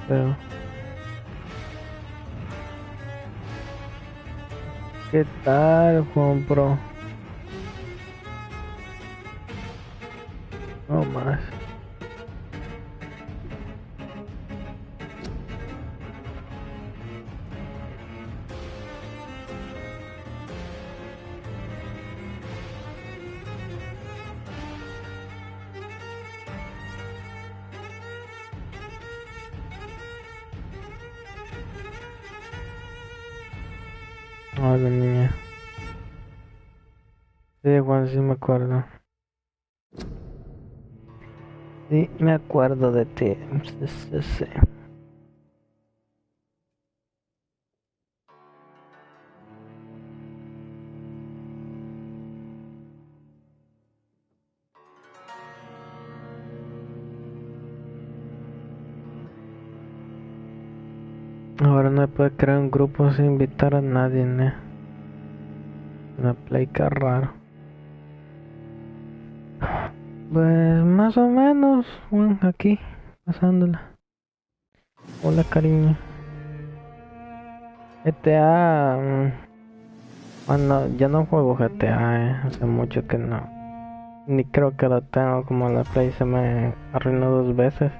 Pero ¿qué tal, Juan Pro? No más. Hola, niña. Sí, Juan, sí me acuerdo. Sí, me acuerdo de ti. Sí, sí, sí. Ahora no se puede crear un grupo sin invitar a nadie, ¿no? Una play que raro. Pues más o menos, Juan, aquí, pasándola. Hola, cariño. GTA. Bueno, ya no juego GTA, hace mucho que no. Ni creo que lo tengo, como la Play se me arruinó 2 veces.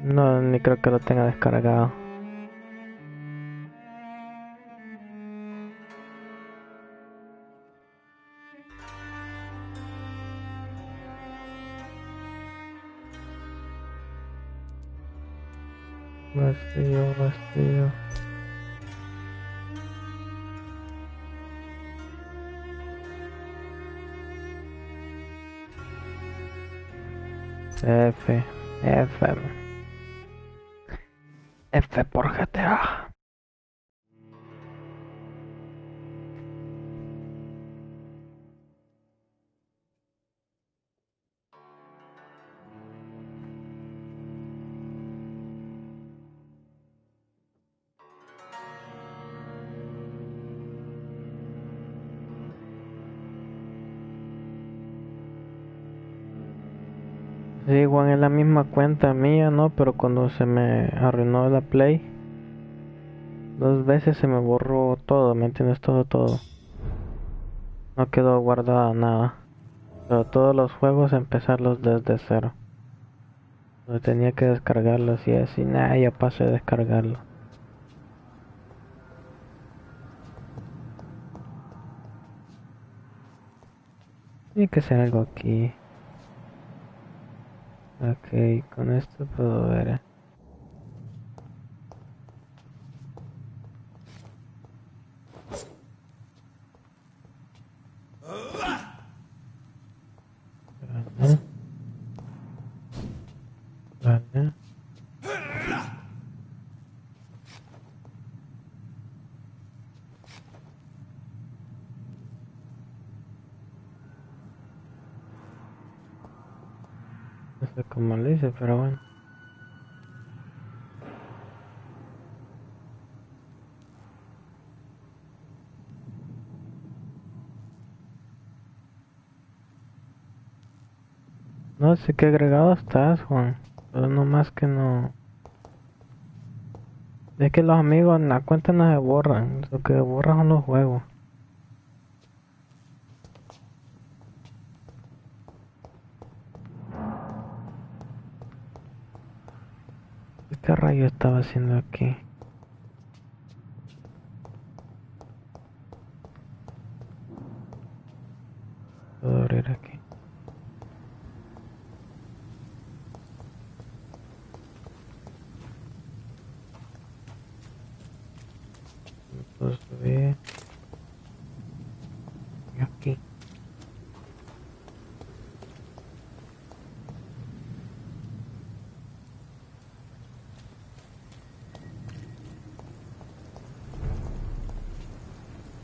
No, ni creo que lo tenga descargado. Vacío, vacío. F, F, F por GTA. Sí, Juan, es la misma cuenta mía, ¿no? Pero cuando se me arruinó la Play, 2 veces se me borró todo, ¿me entiendes? Todo, todo. No quedó guardada nada. Pero todos los juegos empezarlos desde cero. No tenía que descargarlos y así, nada, ya pasé a descargarlo. Tiene que ser algo aquí. Ok, con esto puedo ver. Vale, vale. No sé cómo lo hice, pero bueno. No sé qué agregado estás, Juan. Pero no más que no. Es que los amigos en la cuenta no se borran. Lo que borran son los juegos. ¿Qué rayo estaba haciendo aquí? Puedo abrir aquí. Puedo subir. Y aquí.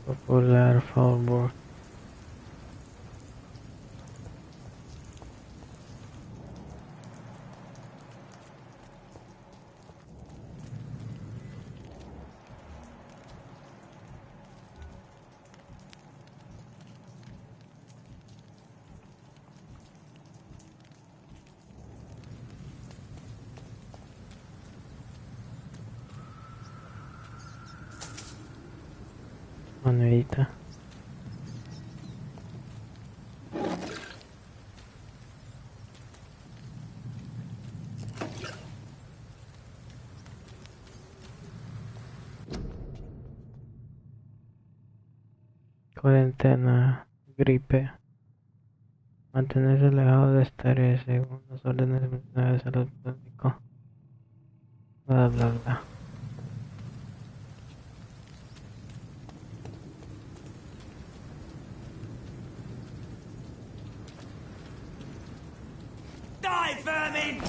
Popular, favor. Monedita. Cuarentena, gripe. Mantenerse alejado de estrés según las órdenes de salud pública. Bla bla bla. Die, vermin!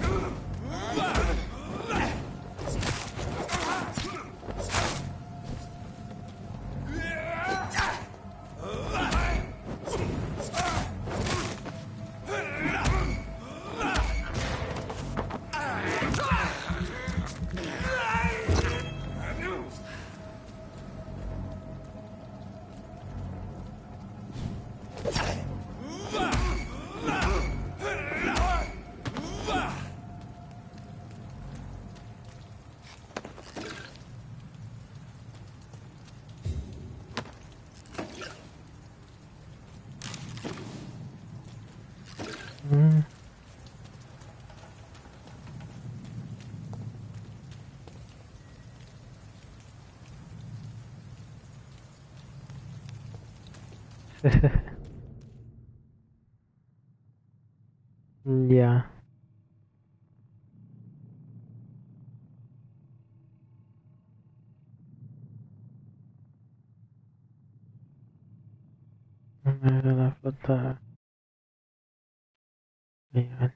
Ya. La flota. Bien.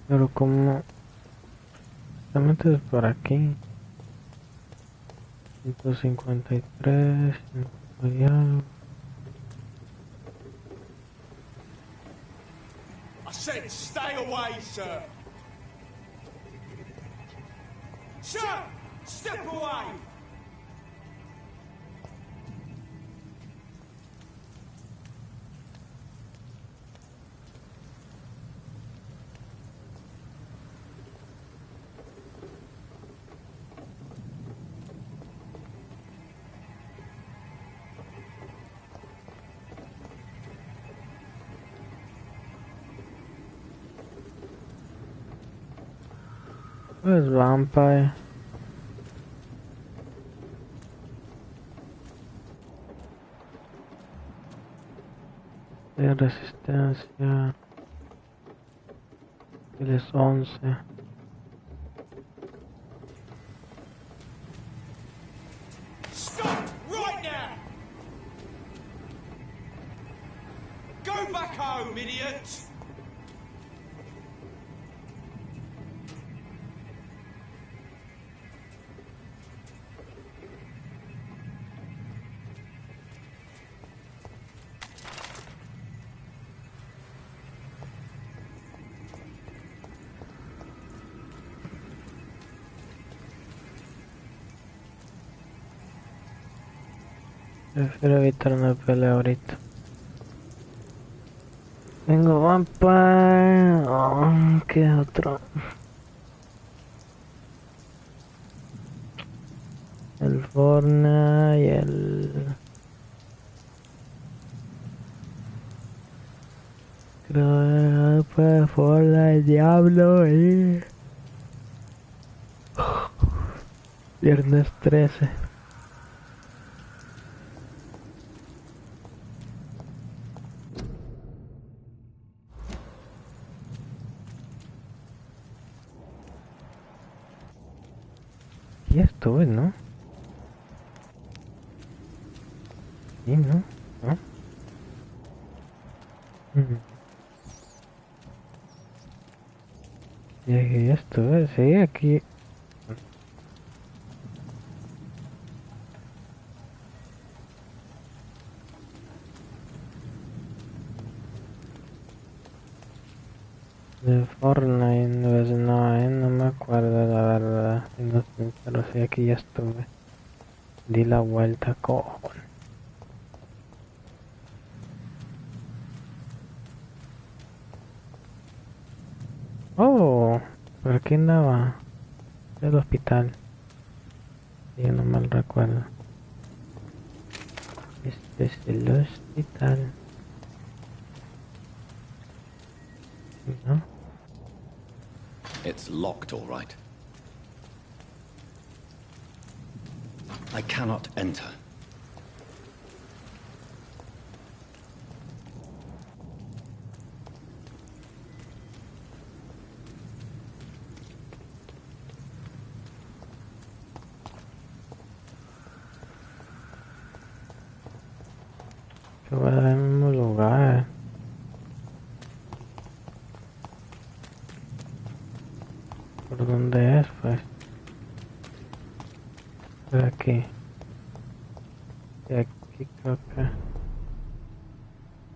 Pero como te metes por aquí, 153, y algo. I said stay away, sir. Sir, step away. Pues Vampyr. De resistencia. Él es 11. Stop right now. Go back home, idiot. Prefiero evitar una pelea ahorita. Tengo Vampyr. Oh, ¿qué otro? El Forna y el... Creo que fue Forna, el Diablo y... Viernes 13. estuve, ¿no? Sí, ¿no? ¿No? Mm. Y aquí ya estuve, sí, aquí. De Fortnite, pues no, no me acuerdo la verdad. Siendo sincero, sí, aquí ya estuve. Di la vuelta, cojón. Oh, por aquí andaba. El hospital. Si yo no mal recuerdo. Este es el hospital, ¿no? It's locked, all right. I cannot enter. Que voy al mismo lugar. ¿Por dónde es, pues? Por aquí. Y aquí creo que...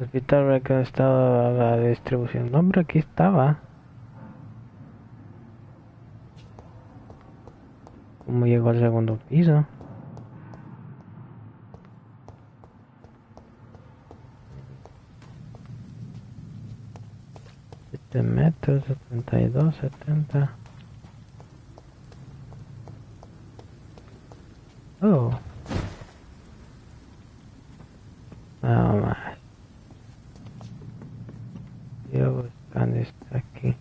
Hospital Record estaba la distribución. No, hombre, aquí estaba. ¿Cómo llegó al segundo piso? 7 metros, 72, 70. Oh. Nada más. Yo buscando esto aquí.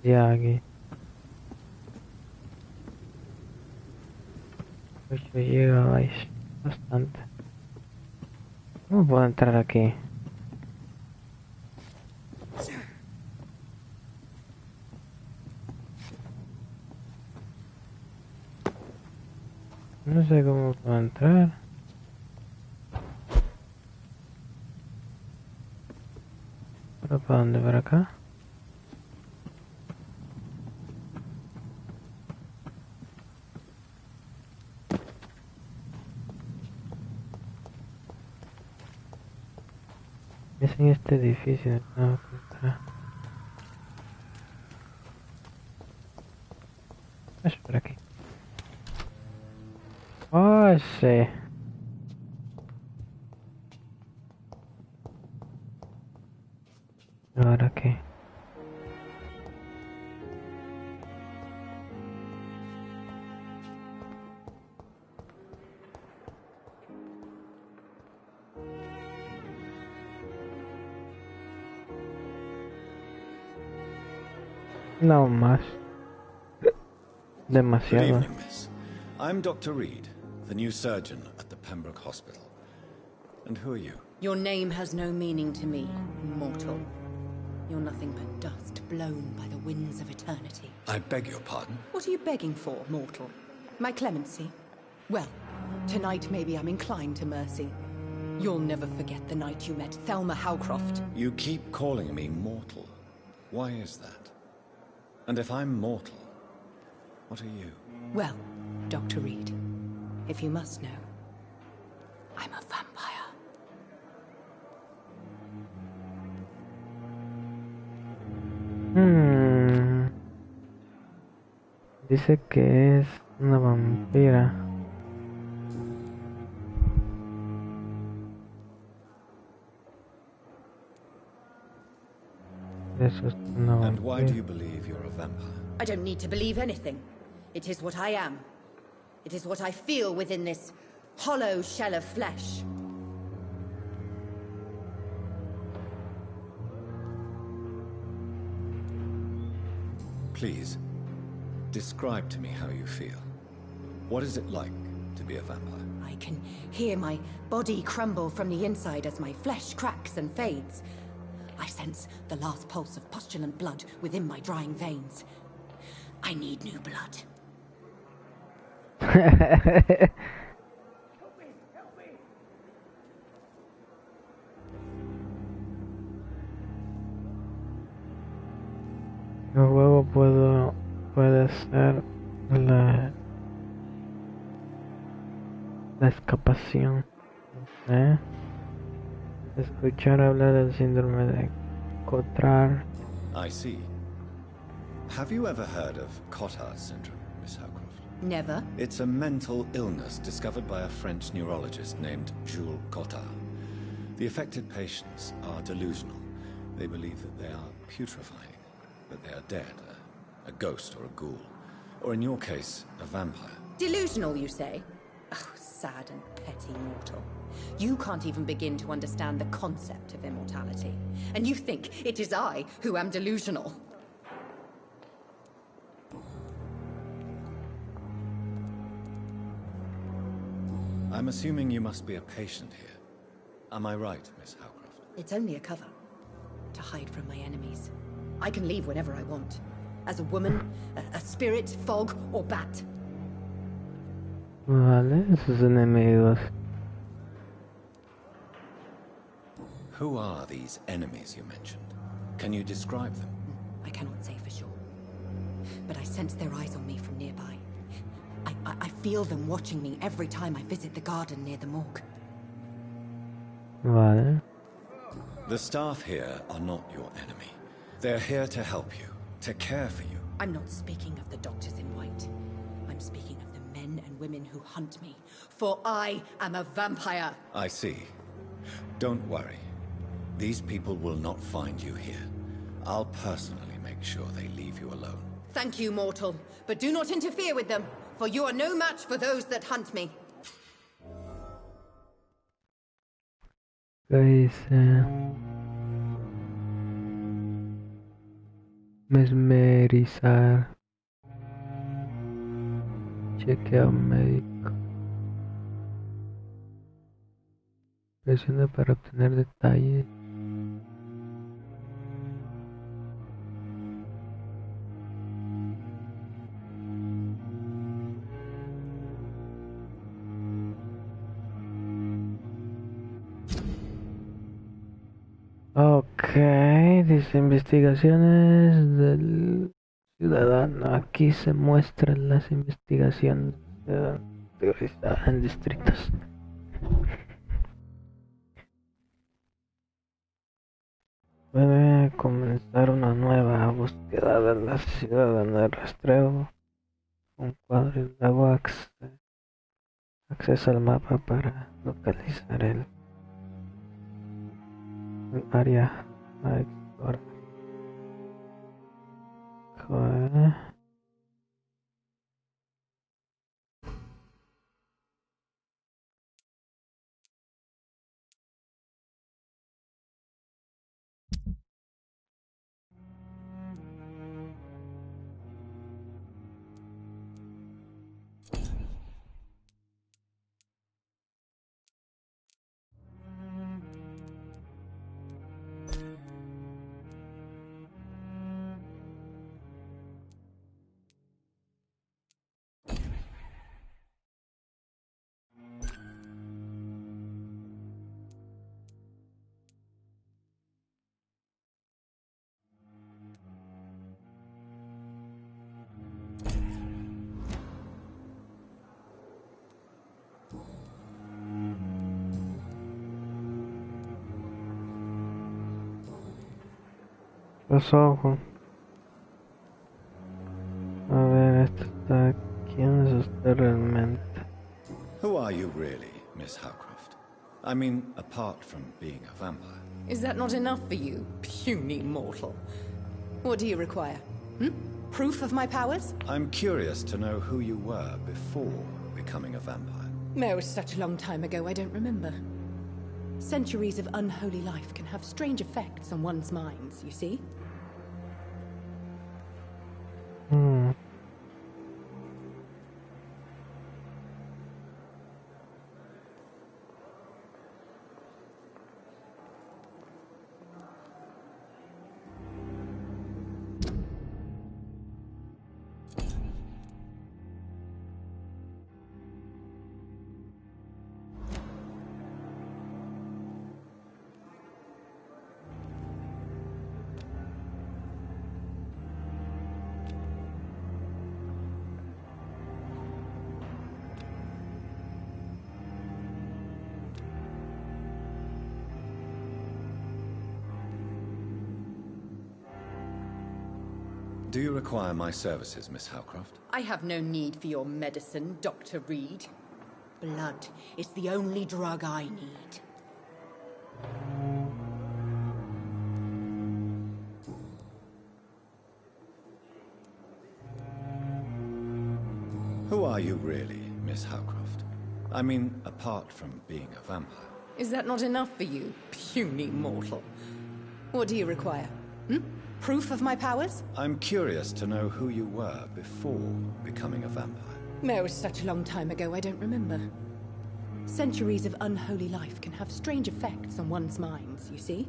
Ya aquí. 8 GB. Bastante. ¿Cómo puedo entrar aquí? No sé cómo puedo entrar. ¿Pero para dónde? ¿Para acá? Es en este edificio. No, es por aquí. Oh, sí. ¿Ahora qué? No más. Good Demasiado. evening, miss. I'm Dr. Reed, the new surgeon at the Pembroke Hospital. And who are you? Your name has no meaning to me, mortal. You're nothing but dust blown by the winds of eternity. I beg your pardon? What are you begging for, mortal? My clemency? Well, tonight maybe I'm inclined to mercy. You'll never forget the night you met Thelma Howcroft. You keep calling me mortal. Why is that? And if I'm mortal, what are you? Well, Dr. Reed, if you must know, I'm a vampire. Dice que es una vampira. Eso es una And why do vampira. you believe you're a vampire? I don't need to believe anything. It is what I am. It is what I feel within this hollow shell of flesh. Please, describe to me how you feel. What is it like to be a vampire? I can hear my body crumble from the inside as my flesh cracks and fades. I sense the last pulse of postulant blood within my drying veins. I need new blood. El juego puede ser la escapación. ¿Eh? Escuchar hablar del síndrome de Cotard. I see. Have you ever heard of Cotard syndrome, Miss Howcroft? Never. It's a mental illness discovered by a French neurologist named Jules Cotard. The affected patients are delusional. They believe that they are putrefying, that they are dead, a ghost or a ghoul. Or in your case, a vampire. Delusional, you say? Oh, sad and petty mortal. You can't even begin to understand the concept of immortality. And you think it is I who am delusional. I'm assuming you must be a patient here. Am I right, Miss Howcroft? It's only a cover. To hide from my enemies. I can leave whenever I want. As a woman, a spirit, fog, or bat. Vale, esos enemigos. Who are these enemies you mentioned? Can you describe them? I cannot say for sure. But I sense their eyes on me from nearby. I feel them watching me every time I visit the garden near the morgue. Vale. The staff here are not your enemy. They're here to help you, to care for you. I'm not speaking of the doctors in white. I'm speaking of the men and women who hunt me. For I am a vampire. I see. Don't worry. These people will not find you here. I'll personally make sure they leave you alone. Thank you, mortal. But do not interfere with them, for you are no match for those that hunt me. ¿Qué dice? Mesmerizar. Chequeo médico. Presiona para obtener detalles. Ok, dice investigaciones del ciudadano. Aquí se muestran las investigaciones categorizadas en distritos. Puede comenzar una nueva búsqueda de la ciudadana de rastreo. Un cuadro y luego acceso al mapa para localizar el área a explorar. Joder. Los ojos. A ver, esto está. ¿Quién es usted realmente? Who are you really, Miss Howcroft? I mean, apart from being a vampire. Is that not enough for you, puny mortal? What do you require? Hmm? Proof of my powers? I'm curious to know who you were before becoming a vampire. It was such a long time ago, I don't remember. Centuries of unholy life can have strange effects on one's minds, you see? Hmm. Do you require my services, Miss Howcroft? I have no need for your medicine, Dr. Reed. Blood is the only drug I need. Who are you really, Miss Howcroft? I mean, apart from being a vampire. Is that not enough for you, puny mortal? What do you require? Hmm? Proof of my powers? I'm curious to know who you were before becoming a vampire. It was such a long time ago, I don't remember. Centuries of unholy life can have strange effects on one's minds, you see?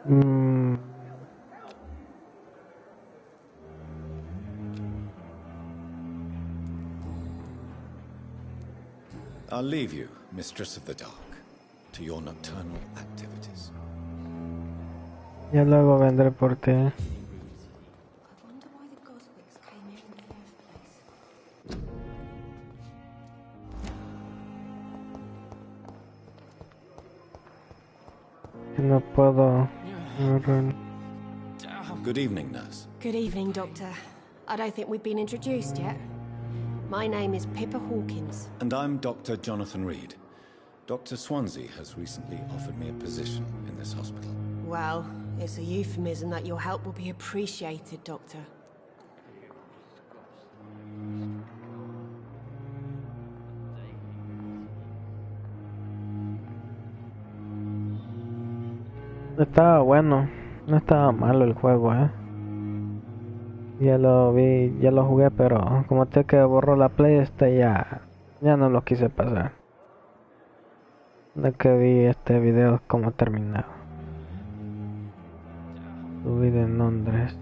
Hmm. I'll leave you, Mistress of the Dark, to your nocturnal activities. Ya luego vendré por ti. No puedo. Good evening, nurse. Good evening, Doctor. I don't think we've been introduced yet. My name is Pippa Hawkins. And I'm Dr. Jonathan Reed. Dr. Swansea has recently offered me a position in this hospital. Well, it's a euphemism that your help will be appreciated, Doctor. Estaba bueno, no estaba malo el juego, Ya lo vi, ya lo jugué, pero como te que borró la play, ya no lo quise pasar. De que vi este video como terminado. Tu vida en Londres.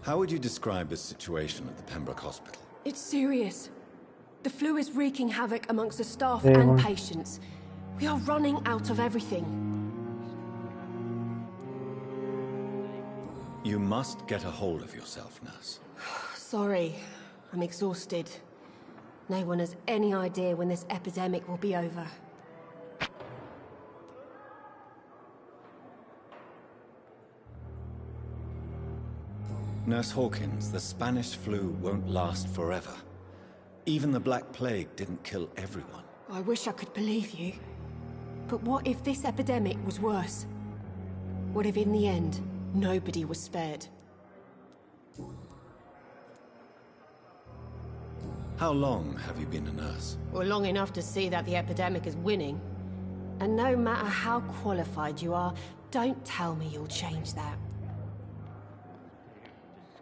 How would you describe the situation at the Pembroke Hospital? It's serious. The flu is wreaking havoc amongst the staff Yeah. and patients. We are running out of everything. You must get a hold of yourself, nurse. Sorry, I'm exhausted. No one has any idea when this epidemic will be over. Nurse Hawkins, the Spanish flu won't last forever. Even the Black Plague didn't kill everyone. I wish I could believe you. But what if this epidemic was worse? What if in the end, nobody was spared? How long have you been a nurse? Well, long enough to see that the epidemic is winning. And no matter how qualified you are, don't tell me you'll change that.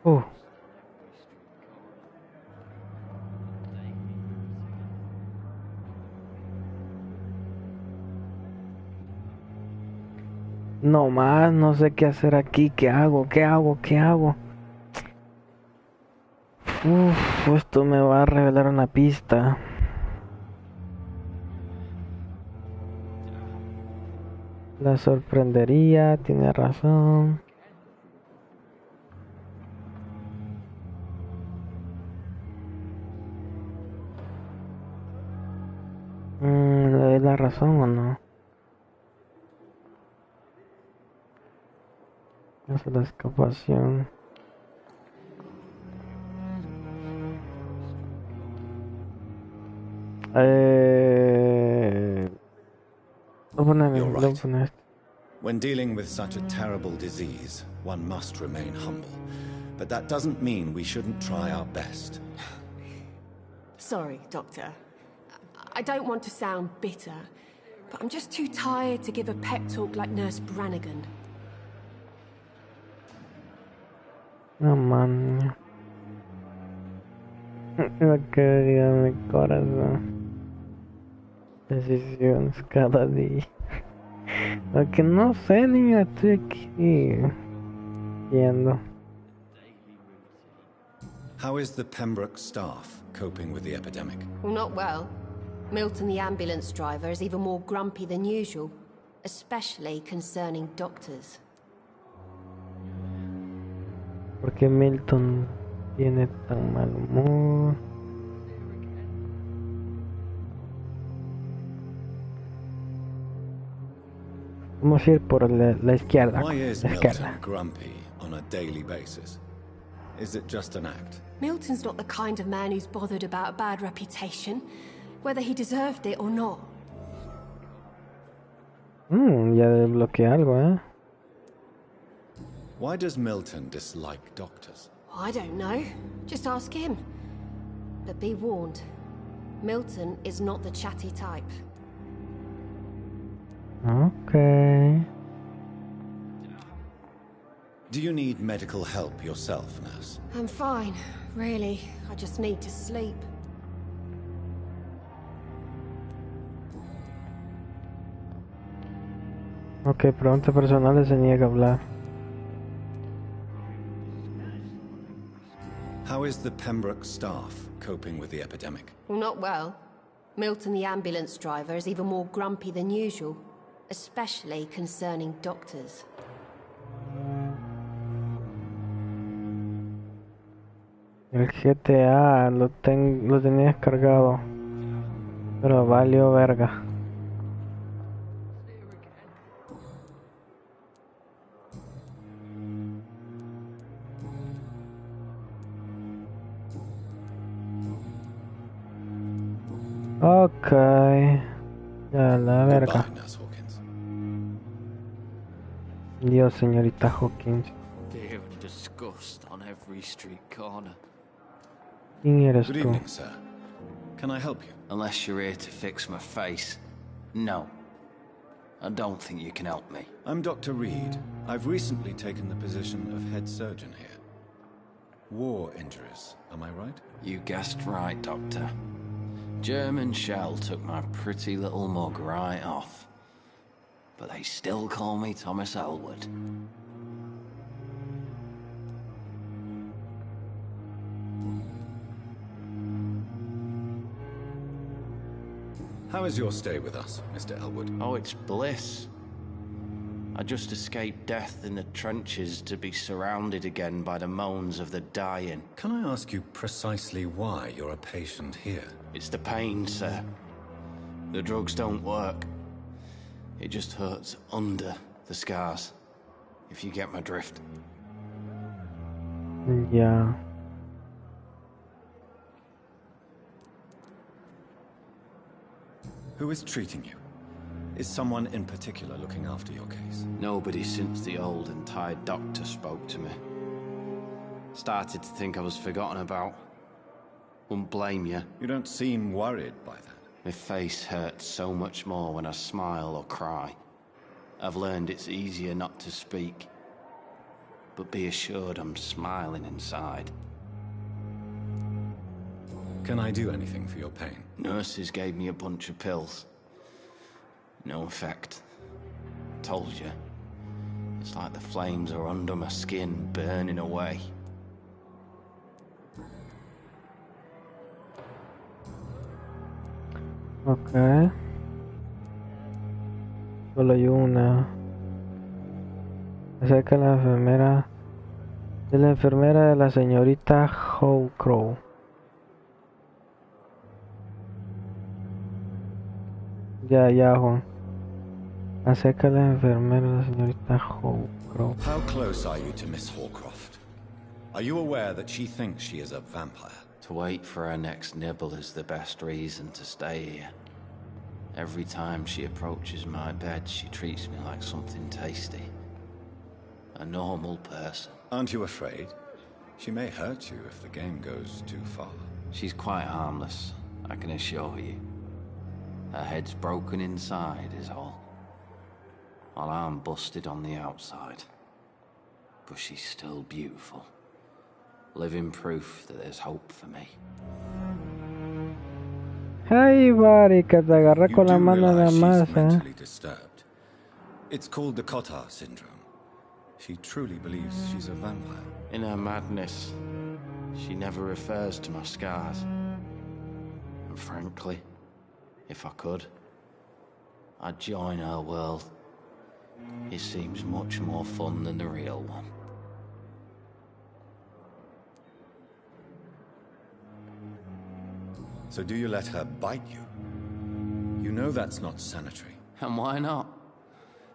Oh. No más, no sé qué hacer aquí, qué hago. Esto me va a revelar una pista. La sorprendería, tiene razón. ¿Le doy la razón o no? Es la escapación. You're Lo right. poner este. When dealing with such a terrible disease, one must remain humble. But that doesn't mean we shouldn't try our best. Sorry, Doctor. I don't want to sound bitter, but I'm just too tired to give a pep talk like Nurse Brannigan. No man. Lo que diga mi corazón. Decisiones cada día. Lo que no sé, niña, estoy aquí viendo. How is the Pembroke staff coping with the epidemic? Well, not well. Milton, the ambulance driver, is even more grumpy than usual, especially concerning doctors. ¿Por qué Milton tiene tan mal humor? Vamos a ir por la izquierda. Why is La izquierda. Milton grumpy on a daily basis? Is it just an act? Milton's not the kind of man who's bothered about a bad reputation, whether he deserved it or not. Ya desbloqueé algo, ¿eh? Why does Milton dislike doctors? I don't know. Just ask him. But be warned, Milton is not the chatty type. Okay. Do you need medical help yourself, nurse? I'm fine, really. I just need to sleep. Ok, preguntas personales, se niega a hablar. How is the Pembroke staff coping with the epidemic? Well, not well. Milton, the ambulance driver, is even more grumpy than usual, especially concerning doctors. El GTA lo tenía descargado, pero valió verga. Ok, ya la verga. Goodbye, Nurse Hawkins. Dios, señorita Hawkins. Fear and disgust on every street corner. ¿Quién eres Good tú? evening, sir. Can I help you? Unless you're here to fix my face. No. I don't think you can help me. I'm Dr. Reed. I've recently taken the position of head surgeon here. War injuries, am I right? You guessed right, Doctor. German shell took my pretty little mug right off. But they still call me Thomas Elwood. How is your stay with us, Mr. Elwood? Oh, it's bliss. I just escaped death in the trenches to be surrounded again by the moans of the dying. Can I ask you precisely why you're a patient here? It's the pain, sir. The drugs don't work. It just hurts under the scars, if you get my drift. Ya. Who is treating you? Is someone in particular looking after your case? Nobody since the old and tired doctor spoke to me. Started to think I was forgotten about. Wouldn't blame you. You don't seem worried by that. My face hurts so much more when I smile or cry. I've learned it's easier not to speak. But be assured I'm smiling inside. Can I do anything for your pain? Nurses gave me a bunch of pills. No effect. Told you. It's like the flames are under my skin, burning away. Ok. Solo hay una. Acerca de la enfermera. De la enfermera de la señorita Howcrow. Ya, Juan. Acerca de la enfermera de la señorita Howcrow. How close are you to Miss Hawcroft? Are you aware that she thinks she is a vampire? To wait for her next nibble is the best reason to stay here. Every time she approaches my bed, she treats me like something tasty. A normal person. Aren't you afraid? She may hurt you if the game goes too far. She's quite harmless, I can assure you. Her head's broken inside is all. While I'm busted on the outside. But she's still beautiful. Living proof that there's hope for me. Ay, Bari, que te agarré con la mano nada más, she's mentally disturbed. It's called the Cotard syndrome. She truly believes she's a vampire. In her madness, she never refers to my scars. And frankly, if I could, I'd join her world. It seems much more fun than the real one. So do you let her bite you? You know that's not sanitary. And why not?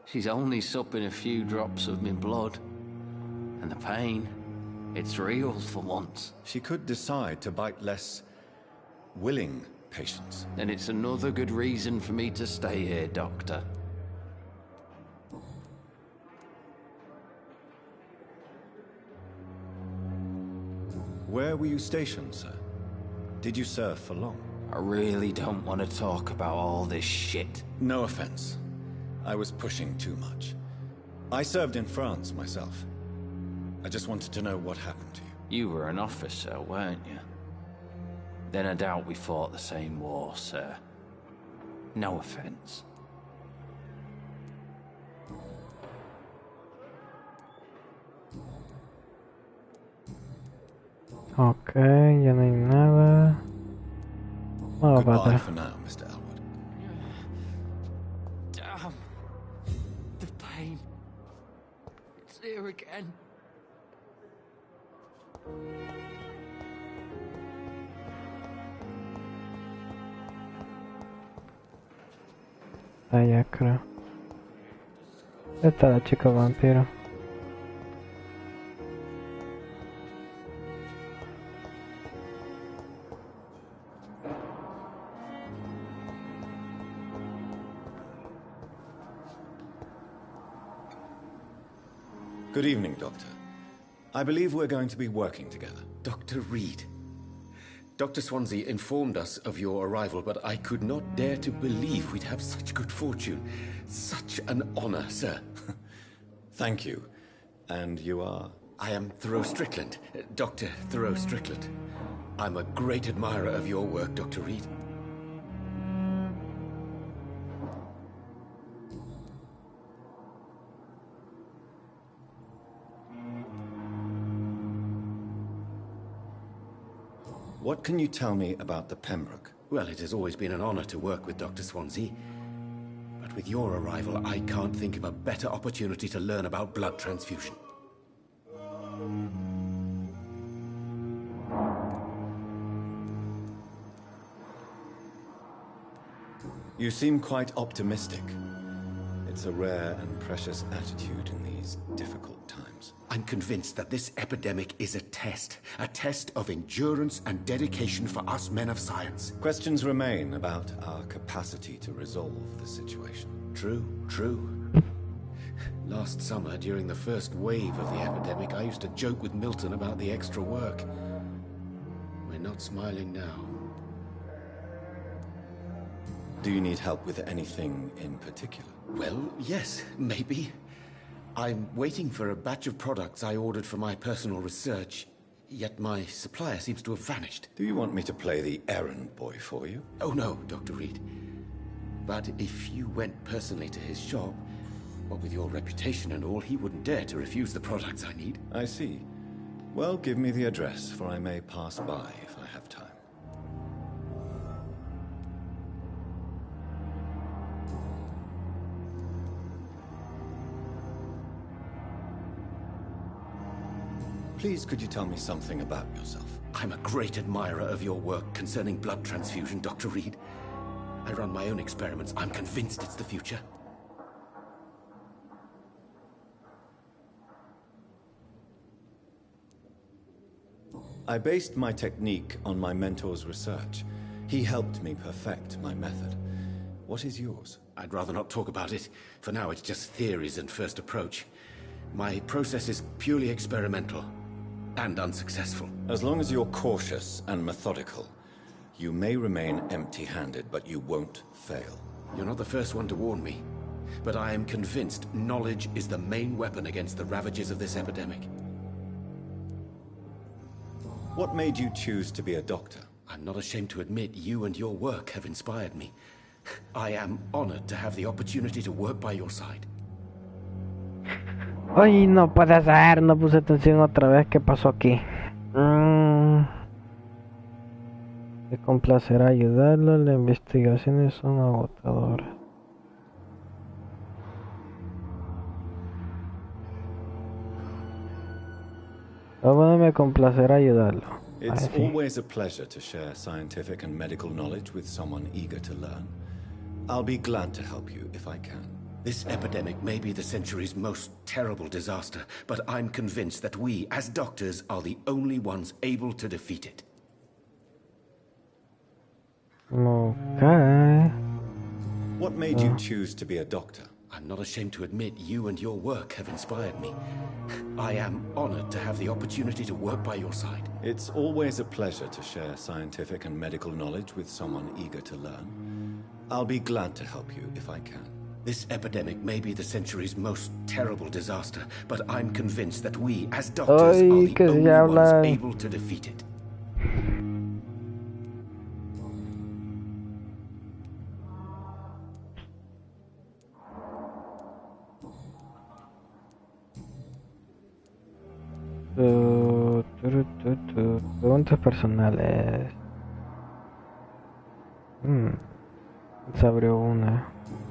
She's only supping a few drops of my blood. And the pain, it's real for once. She could decide to bite less willing patients. Then it's another good reason for me to stay here, Doctor. Where were you stationed, sir? Did you serve for long? I really don't want to talk about all this shit. No offense. I was pushing too much. I served in France myself. I just wanted to know what happened to you. You were an officer, weren't you? Then I doubt we fought the same war, sir. No offense. Ok, ya no hay nada. Oh, Goodbye vale. for now, Mr. Elwood. Damn. The pain. It's here again. Ah, ya creo. Esta es la chica vampiro. Good evening, Doctor. I believe we're going to be working together. Dr. Reed. Dr. Swansea informed us of your arrival, but I could not dare to believe we'd have such good fortune. Such an honor, sir. Thank you. And you are? I am Thoreau Strickland, Dr. Thoreau Strickland. I'm a great admirer of your work, Dr. Reed. What can you tell me about the Pembroke? Well, it has always been an honor to work with Dr. Swansea. But with your arrival, I can't think of a better opportunity to learn about blood transfusion. You seem quite optimistic. It's a rare and precious attitude in these difficult times. I'm convinced that this epidemic is a test of endurance and dedication for us men of science. Questions remain about our capacity to resolve the situation. True. Last summer, during the first wave of the epidemic, I used to joke with Milton about the extra work. We're not smiling now. Do you need help with anything in particular? Well, yes, maybe. I'm waiting for a batch of products I ordered for my personal research, yet my supplier seems to have vanished. Do you want me to play the errand boy for you? Oh no, Dr. Reed. But if you went personally to his shop, what with your reputation and all, he wouldn't dare to refuse the products I need. I see. Well, give me the address, for I may pass by if I have time. Please, could you tell me something about yourself? I'm a great admirer of your work concerning blood transfusion, Dr. Reed. I run my own experiments. I'm convinced it's the future. I based my technique on my mentor's research. He helped me perfect my method. What is yours? I'd rather not talk about it. For now, it's just theories and first approach. My process is purely experimental and unsuccessful. As long as you're cautious and methodical, you may remain empty-handed, but you won't fail. You're not the first one to warn me, but I am convinced knowledge is the main weapon against the ravages of this epidemic. What made you choose to be a doctor? I'm not ashamed to admit you and your work have inspired me. I am honored to have the opportunity to work by your side. Ay, no puede ser, no puse atención otra vez. ¿Qué pasó aquí? Me complacerá ayudarlo, las investigaciones son agotadoras. ¿Cómo me complacerá ayudarlo? It's always a pleasure to share scientific and medical knowledge with someone eager to learn. I'll be glad to help you if I can. This epidemic may be the century's most terrible disaster, but I'm convinced that we, as doctors, are the only ones able to defeat it. Okay. What made you choose to be a doctor? I'm not ashamed to admit you and your work have inspired me. I am honored to have the opportunity to work by your side. It's always a pleasure to share scientific and medical knowledge with someone eager to learn. I'll be glad to help you if I can. This epidemic may be the century's most terrible disaster, but I'm convinced that we, as doctors, are the only ones able to defeat it. Preguntas personales. Se abrió una.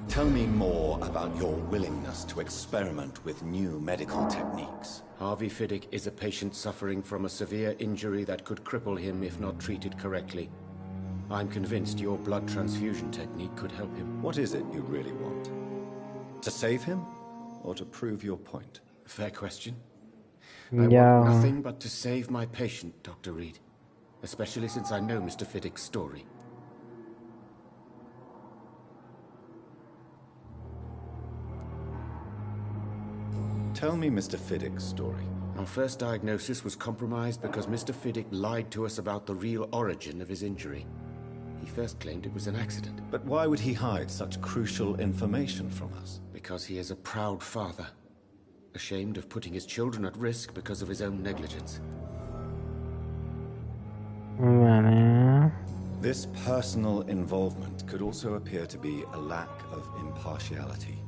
Tell me more about your willingness to experiment with new medical techniques. Harvey Fiddick is a patient suffering from a severe injury that could cripple him if not treated correctly. I'm convinced your blood transfusion technique could help him. What is it you really want? To save him, or to prove your point? Fair question. I want nothing but to save my patient, Dr. Reed. Especially since I know Mr. Fiddick's story. Tell me Mr. Fiddick's story. Our first diagnosis was compromised because Mr. Fiddick lied to us about the real origin of his injury. He first claimed it was an accident. But why would he hide such crucial information from us? Because he is a proud father, ashamed of putting his children at risk because of his own negligence. This personal involvement could also appear to be a lack of impartiality.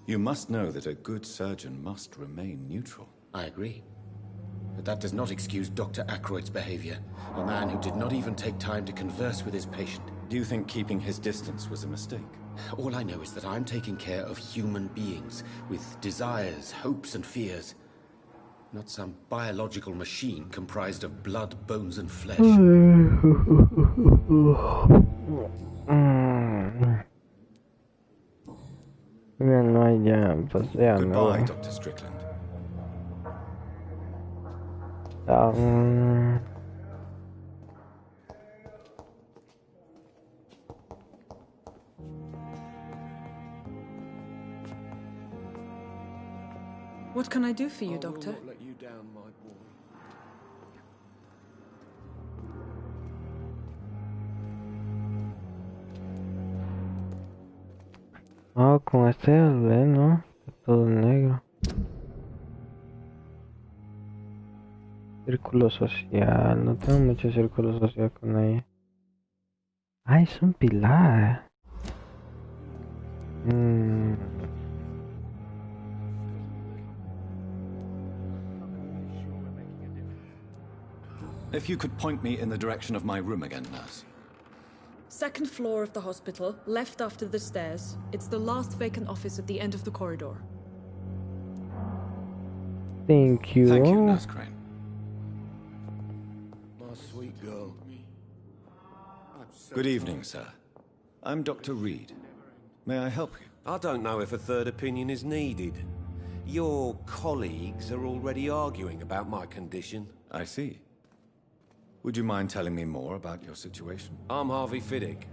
You must know that a good surgeon must remain neutral. I agree. But that does not excuse Dr. Ackroyd's behavior, a man who did not even take time to converse with his patient. Do you think keeping his distance was a mistake? All I know is that I'm taking care of human beings, with desires, hopes, and fears. Not some biological machine comprised of blood, bones, and flesh. Goodbye, Dr. Strickland. What can I do for you, Doctor? Ah, con este ve, ¿no? Todo negro. Círculo social. No tengo mucho círculo social con ella. Ah, es un pilar. If you could point me in the direction of my room again, nurse. Second floor of the hospital, left after the stairs. It's the last vacant office at the end of the corridor. Thank you. Thank you, Nurse Crane. My sweet girl. Good evening, sir. I'm Dr. Reed. May I help you? I don't know if a third opinion is needed. Your colleagues are already arguing about my condition. I see. Would you mind telling me more about your situation? I'm Harvey Fiddick.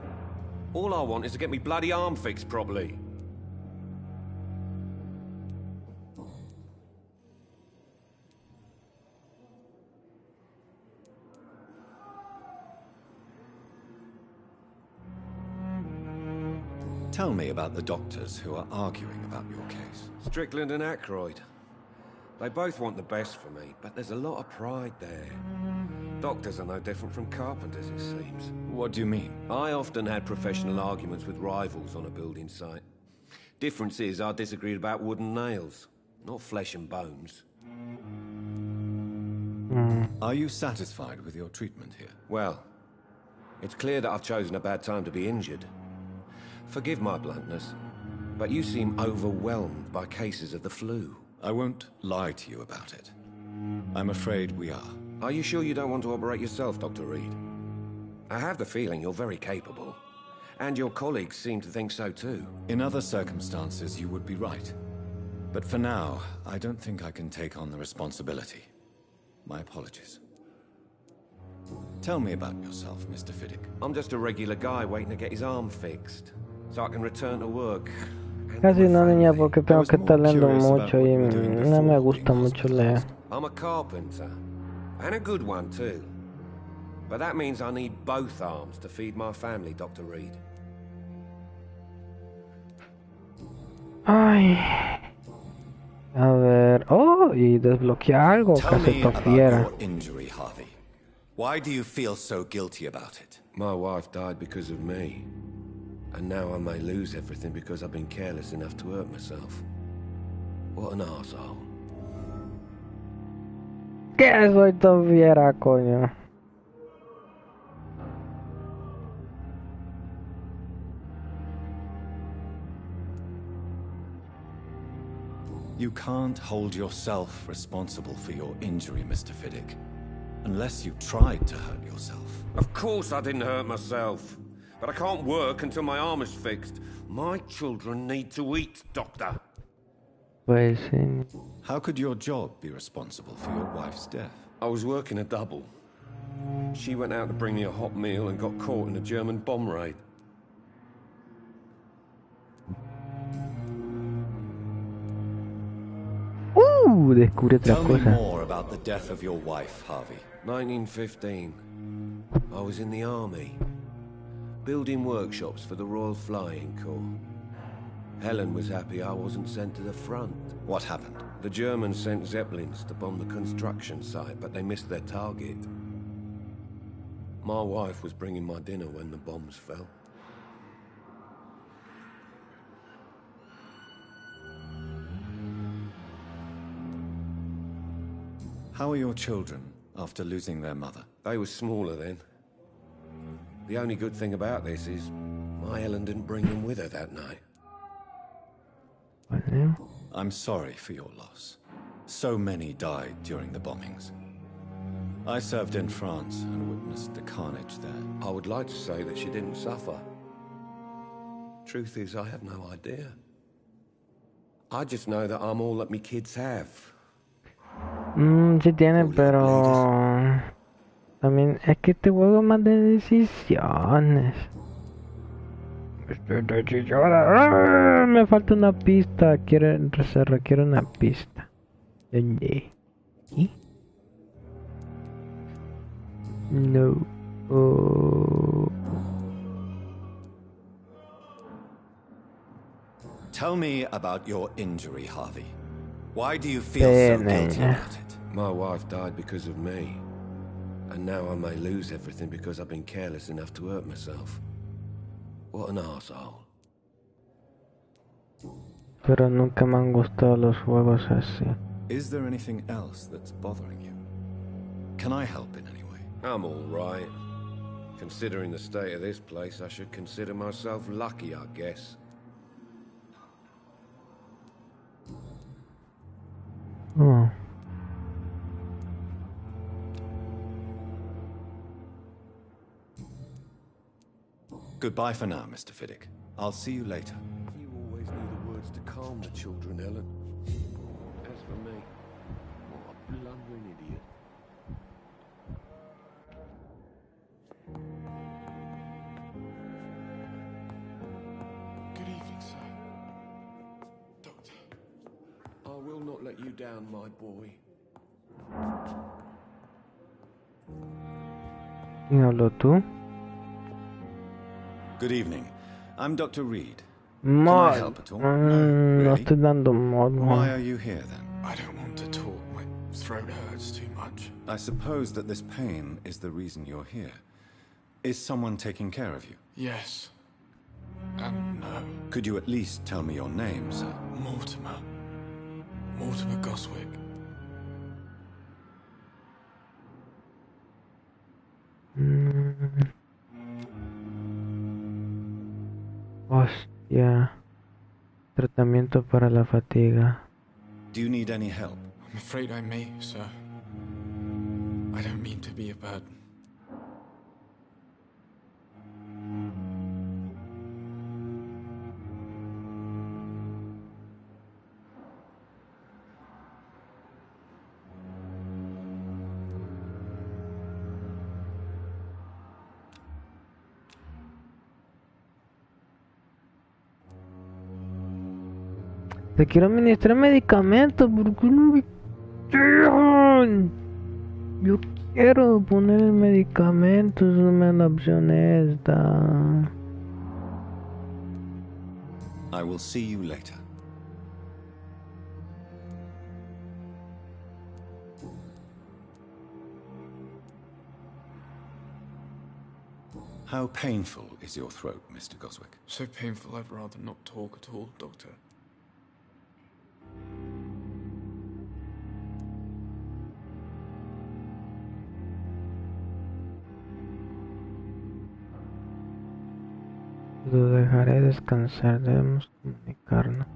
All I want is to get me bloody arm fixed properly. Tell me about the doctors who are arguing about your case. Strickland and Aykroyd. They both want the best for me, but there's a lot of pride there. Doctors are no different from carpenters, it seems. What do you mean? I often had professional arguments with rivals on a building site. Difference is I disagreed about wooden nails, not flesh and bones. Are you satisfied with your treatment here? Well, it's clear that I've chosen a bad time to be injured. Forgive my bluntness, but you seem overwhelmed by cases of the flu. I won't lie to you about it. I'm afraid we are. Are you sure you don't want to operate yourself, Dr. Reed? I have the feeling you're very capable. And your colleagues seem to think so too. In other circumstances, you would be right. But for now, I don't think I can take on the responsibility. My apologies. Tell me about yourself, Mr. Fiddick. I'm just a regular guy waiting to get his arm fixed, so I can return to work. Casi no, niña, porque tengo que estar leyendo mucho y no me gusta mucho leer. I'm a carpenter, and a good one too. But that means I need both arms to feed my family, Dr. Reed. Ay. A ver. Oh, y desbloqueé algo que se tofiera. Injury, Harvey. Why do you feel so guilty about it? My wife died because of me. And now I may lose everything because I've been careless enough to hurt myself. What an arsehole. ¿Qué soy tofiera, coño? You can't hold yourself responsible for your injury, Mr. Fiddick. Unless you tried to hurt yourself. Of course I didn't hurt myself. But I can't work until my arm is fixed. My children need to eat, Doctor. Pues sí. How could your job be responsible for your wife's death? I was working a double. She went out to bring me a hot meal and got caught in a German bomb raid. Descubre otra Tell me cosa. more about the death of your wife, Harvey. 1915. I was in the army. Building workshops for the Royal Flying Corps. Helen was happy I wasn't sent to the front. What happened? The Germans sent Zeppelins to bomb the construction site, but they missed their target. My wife was bringing my dinner when the bombs fell. How are your children after losing their mother? They were smaller then. The only good thing about this is my Helen didn't bring them with her that night. I'm sorry for your loss. So many died during the bombings. I served in France and witnessed the carnage there. I would like to say that she didn't suffer. Truth is, I have no idea. I just know that I'm all that me kids have. Sí tiene, pero también es que este juego es más de decisiones. Me falta una pista. Se requiere una pista. ¿Dónde? ¿Y? No. Oh. Tell me about your injury, Harvey. Why do you feel so guilty about it? My wife died because of me. And now I may lose everything because I've been careless enough to hurt myself. What an arsehole. Pero nunca me han gustado los juegos así. Is there anything else that's bothering you? Can I help in any way? I'm all right. Considering the state of this place, I should consider myself lucky, I guess. Oh. Goodbye for now, Mr. Fiddick. I'll see you later. You always knew the words to calm the children, Helen. As for me, what a blundering idiot. will not let you down, my boy. ¿Quién habló tú? Good evening. I'm Dr. Reed. Mod. Can I help at all? No, No really? estoy dando mod. Why are you here then? I don't want to talk. My throat hurts too much. I suppose that this pain is the reason you're here. Is someone taking care of you? Yes. And no. Could you at least tell me your name, sir? Mortimer. Mortimer Goswick. Hostia. Tratamiento para la fatiga. Do you need any help? I'm afraid I may, sir. I don't mean to be a burden. Te quiero administrar medicamentos, ¿por qué no me dejan? Yo quiero poner el medicamento, no me dan la opción esta. I will see you later. How painful is your throat, Mr. Goswick? So painful I'd rather not talk at all, Doctor. Lo dejaré descansar, debemos comunicarnos.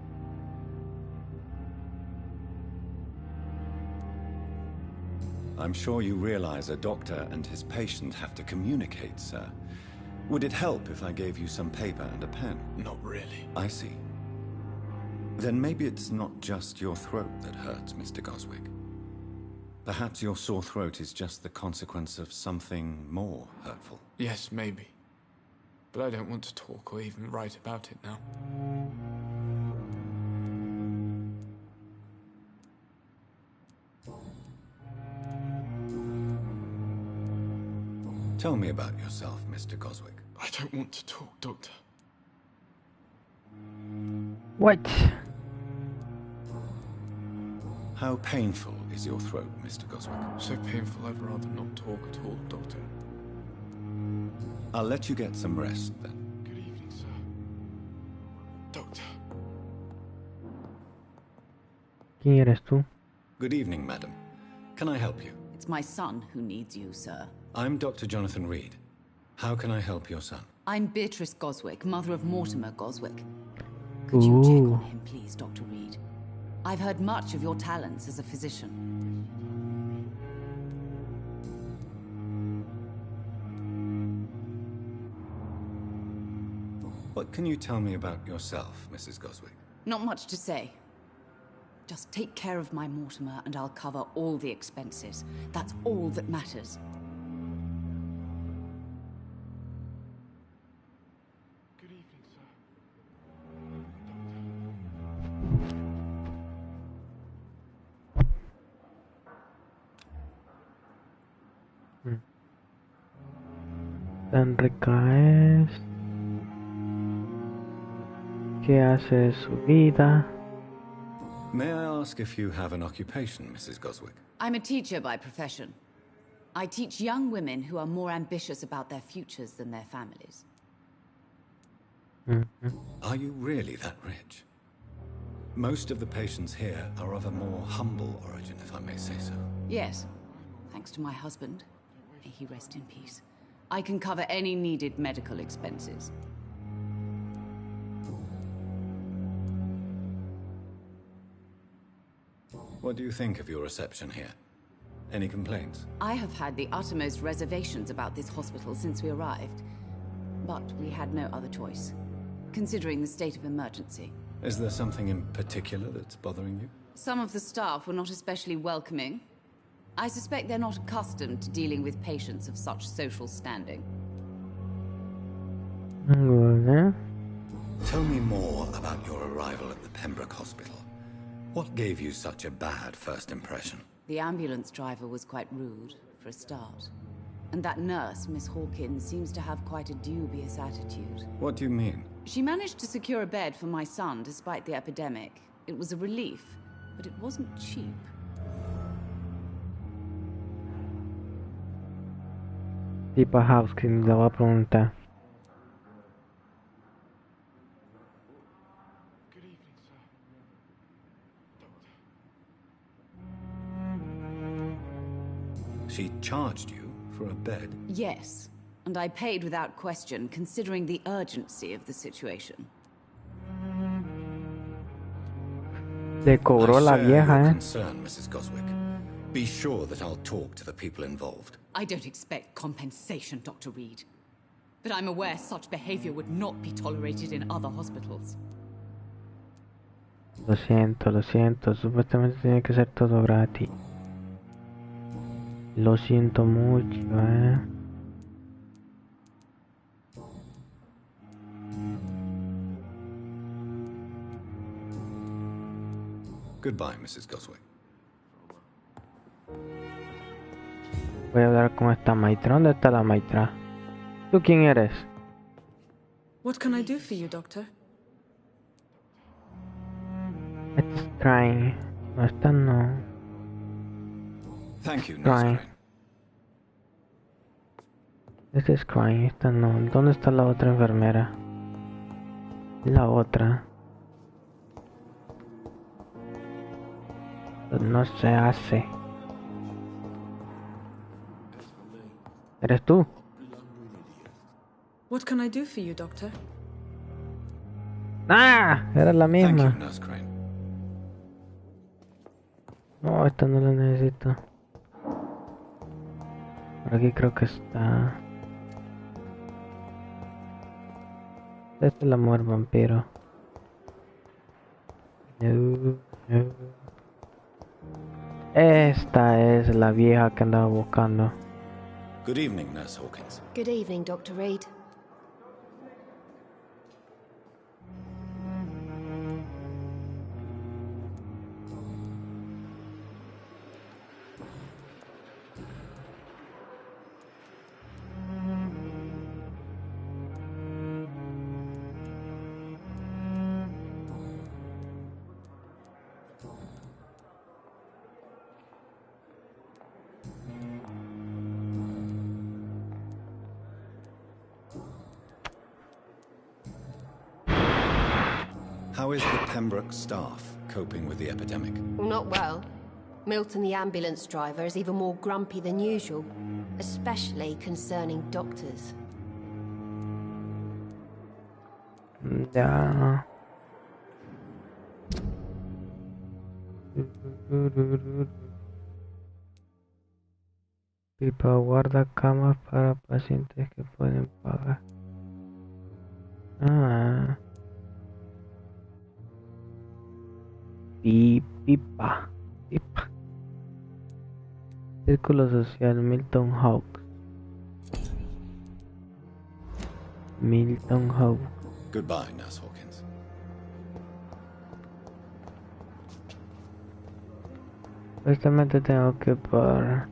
I'm sure you realize a doctor and his patient have to communicate, sir. Would it help if I gave you some paper and a pen? Not really. I see. Then maybe it's not just your throat that hurts, Mr. Goswick. Perhaps your sore throat is just the consequence of something more hurtful. Yes, maybe. But I don't want to talk or even write about it now. Tell me about yourself, Mr. Goswick. I don't want to talk, Doctor. What? How painful is your throat, Mr. Goswick? So painful I'd rather not talk at all, Doctor. I'll let you get some rest, then. Good evening, sir. Doctor. ¿Quién eres tú? Good evening, madam. Can I help you? It's my son who needs you, sir. I'm Dr. Jonathan Reed. How can I help your son? I'm Beatrice Goswick, mother of Mortimer Goswick. Could you check on him, please, Dr. Reed? I've heard much of your talents as a physician. What can you tell me about yourself, Mrs. Goswick? Not much to say. Just take care of my Mortimer and I'll cover all the expenses. That's all that matters. Good evening, sir. Tan rica es. ¿Qué hace de su vida? May I ask if you have an occupation, Mrs. Goswick? I'm a teacher by profession. I teach young women who are more ambitious about their futures than their families. Are you really that rich? Most of the patients here are of a more humble origin, if I may say so. Yes, thanks to my husband. May he rest in peace. I can cover any needed medical expenses. What do you think of your reception here? Any complaints? I have had the uttermost reservations about this hospital since we arrived. But we had no other choice, considering the state of emergency. Is there something in particular that's bothering you? Some of the staff were not especially welcoming. I suspect they're not accustomed to dealing with patients of such social standing. Vale. Tell me more about your arrival at the Pembroke Hospital. What gave you such a bad first impression? The ambulance driver was quite rude, for a start. And that nurse, Miss Hawkins, seems to have quite a dubious attitude. What do you mean? She managed to secure a bed for my son despite the epidemic. It was a relief, but it wasn't cheap. Tipo housekeeping, le voy a preguntar. Good evening, sir. Doctor. She charged you for a bed? Yes, and I paid without question, considering the urgency of the situation. Le cobró la vieja, your concern, Mrs. Goswick. Be sure that I'll talk to the people involved. I don't expect compensation, Dr. Reed. But I'm aware such behavior would not be tolerated in other hospitals. Lo siento, supuestamente tiene que ser todo gratis. Lo siento mucho, Goodbye, Mrs. Goswick. Voy a hablar con esta maestra. ¿Dónde está la maestra? ¿Tú quién eres? What can I do for you, Doctor? It's crying. No, esta no. Thank you, Nurse Crying. Crane. Este es crying, esta no. ¿Dónde está la otra enfermera? La otra. No se hace. ¿Eres tú? What can I do for you, Doctor? ¡Ah! Era la Thank you, misma. Nurse Crane. No, esta no la necesito. Por aquí creo que está. Esta es la mujer vampiro. No. Esta es la vieja que andaba buscando. Good evening, Nurse Hawkins. Good evening, Dr. Reed. How is the Pembroke staff coping with the epidemic? Well, not well. Milton, the ambulance driver, is even more grumpy than usual, especially concerning doctors. Ya. Pipa guarda camas para pacientes que pueden pagar. Ah. Pipa. Círculo social Milton Hawk. Goodbye, Nurse Hawkins. Justamente tengo que parar.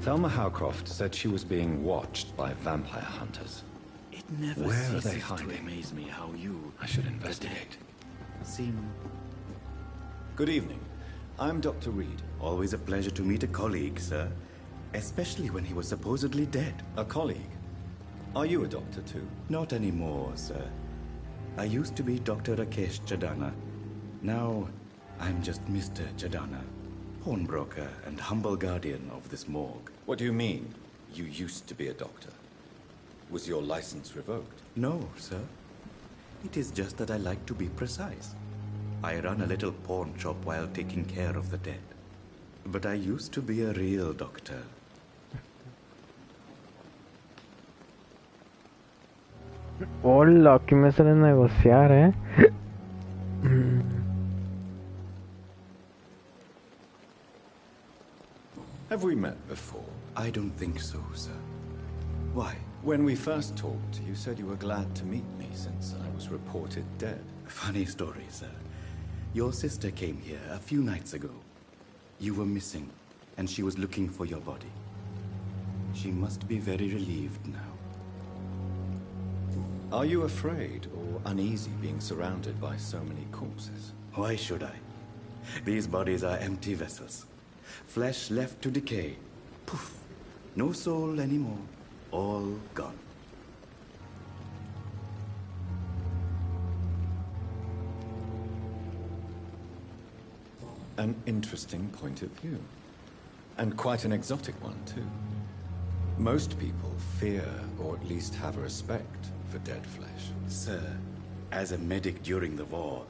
Thelma Howcroft said she was being watched by vampire hunters. It never Where are they ceases hiding? to amaze me how you I should investigate. seem Good evening. I'm Dr. Reed. always a pleasure to meet a colleague, sir. Especially when he was supposedly dead. A colleague. Are you a doctor too? Not anymore, sir. I used to be Dr. Rakesh Chadana. Now, I'm just Mr. Chadana, pawnbroker and humble guardian of this morgue. What do you mean, you used to be a doctor? Was your license revoked? No, sir. It is just that I like to be precise. I run a little pawn shop while taking care of the dead. But I used to be a real doctor. Hola, aquí me sale negociar, Have we met before? I don't think so, sir. Why? When we first talked, you said you were glad to meet me since I was reported dead. Funny story, sir. Your sister came here a few nights ago. You were missing, and she was looking for your body. She must be very relieved now. Are you afraid or uneasy being surrounded by so many corpses? Why should I? These bodies are empty vessels. Flesh left to decay. Poof. No soul anymore. All gone. An interesting point of view. And quite an exotic one, too. Most people fear, or at least have respect, for dead flesh. Sir, as a medic during the war,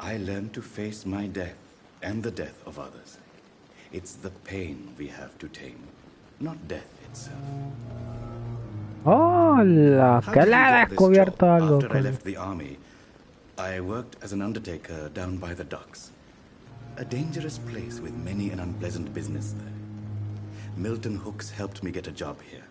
I learned to face my death and the death of others. It's the pain we have to tame, not death itself. Hola, que le ha descubierto algo. After I left the army, I worked as an undertaker down by the docks. A dangerous place with many an unpleasant business there. Milton Hooks helped me get a job here.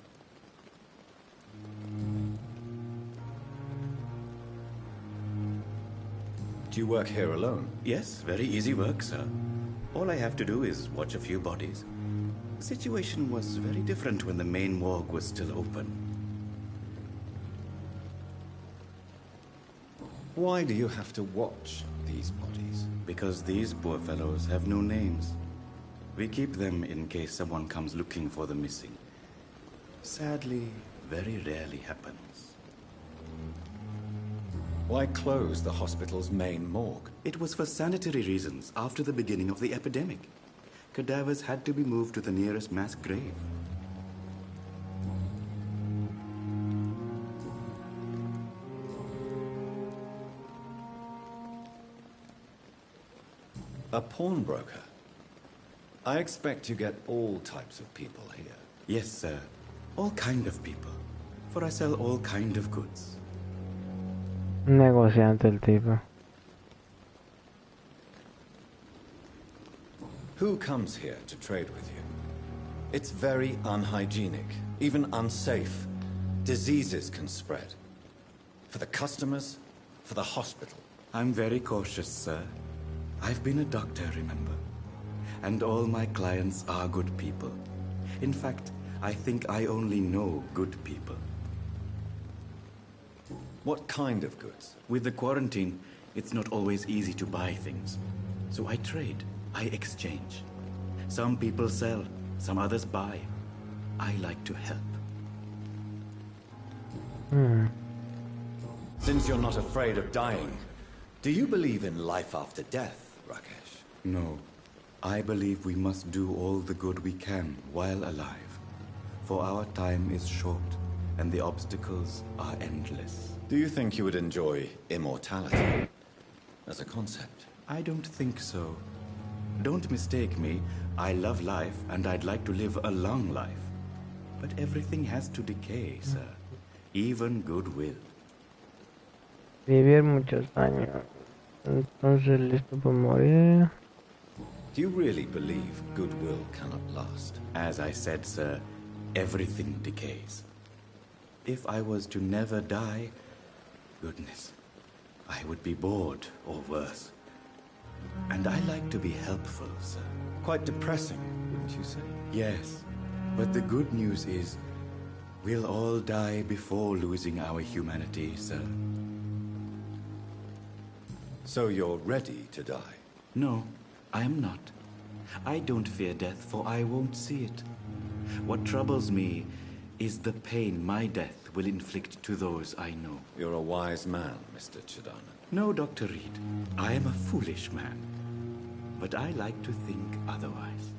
Do you work here alone? Yes, very easy work, sir. All I have to do is watch a few bodies. The situation was very different when the main morgue was still open. Why do you have to watch these bodies? Because these poor fellows have no names. We keep them in case someone comes looking for the missing. Sadly, very rarely happens. Why close the hospital's main morgue? It was for sanitary reasons after the beginning of the epidemic. Cadavers had to be moved to the nearest mass grave. A pawnbroker? I expect you get all types of people here. Yes, sir. All kind of people. For I sell all kind of goods. Negociante el tipo. Who comes here to trade with you? It's very unhygienic, even unsafe. Diseases can spread. For the customers, for the hospital. I'm very cautious, sir. I've been a doctor, remember? And all my clients are good people. In fact, I think I only know good people. What kind of goods? With the quarantine, it's not always easy to buy things. So I trade, I exchange. Some people sell, some others buy. I like to help. Since you're not afraid of dying, do you believe in life after death, Rakesh? No. I believe we must do all the good we can while alive. For our time is short, and the obstacles are endless. Do you think you would enjoy immortality as a concept? I don't think so. Don't mistake me. I love life, and I'd like to live a long life. But everything has to decay, sir. Even goodwill. Vivir muchos años. Entonces listo para morir. Do you really believe goodwill cannot last? As I said, sir, everything decays. If I was to never die, goodness, I would be bored or worse. And I like to be helpful, sir. Quite depressing, wouldn't you say? Yes, but the good news is, we'll all die before losing our humanity, sir. So you're ready to die? No, I am not. I don't fear death, for I won't see it. What troubles me is the pain my death will inflict to those I know. You're a wise man, Mr. Chidana. No, Dr. Reed. I am a foolish man. But I like to think otherwise.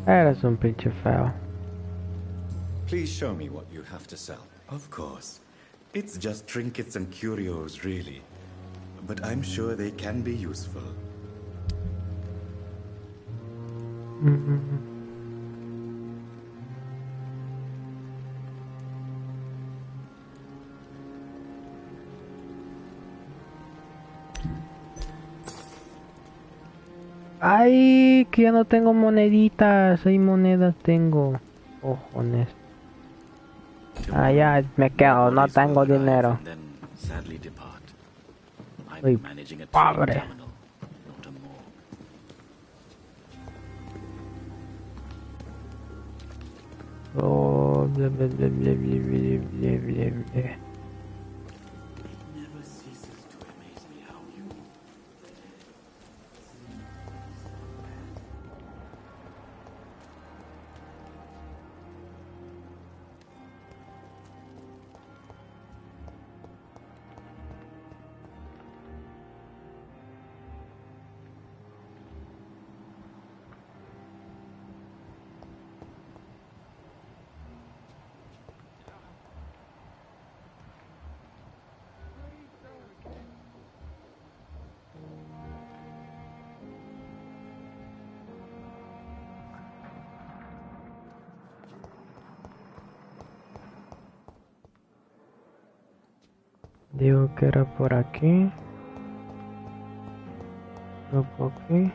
Eres un pinche feo. Please show me what you have to sell. Of course. It's just trinkets and curios, really. But I'm sure they can be useful. Ay, que ya no tengo moneditas. 6 monedas tengo. Cojones. Ah, ya me quedo. No tengo dinero. Soy pobre. Oh, bla, bla, bla, bla, bla, bla, bla, bla, bla. Digo que era por aquí. No por aquí.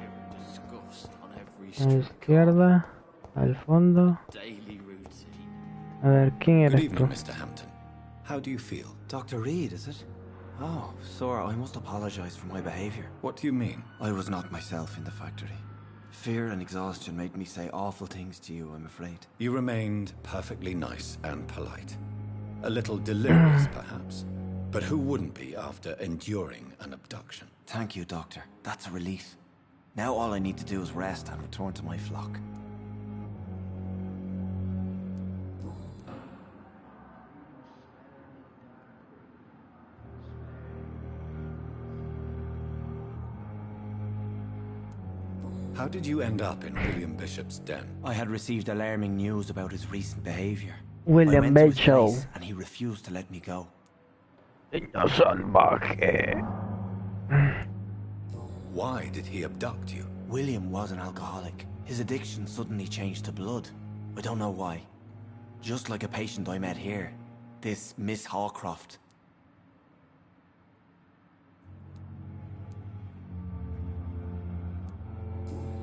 A la izquierda. Al fondo. A ver, ¿quién Good eres evening, tú? Mr. Hampton. How do you feel? Dr. Reed, is it? Oh, sir, I must apologize for my behavior. What do you mean? I was not myself in the factory. Fear and exhaustion made me say awful things to you, I'm afraid. You remained perfectly nice and polite. A little delirious, perhaps. But who wouldn't be after enduring an abduction? Thank you, Doctor. That's a relief. Now all I need to do is rest and return to my flock. How did you end up in William Bishop's den? I had received alarming news about his recent behavior. William I went to his Bishop. place and he refused to let me go. Niño salvaje. Why did he abduct you? William was an alcoholic. His addiction suddenly changed to blood. I don't know why. Just like a patient I met here. This Miss Hawcroft.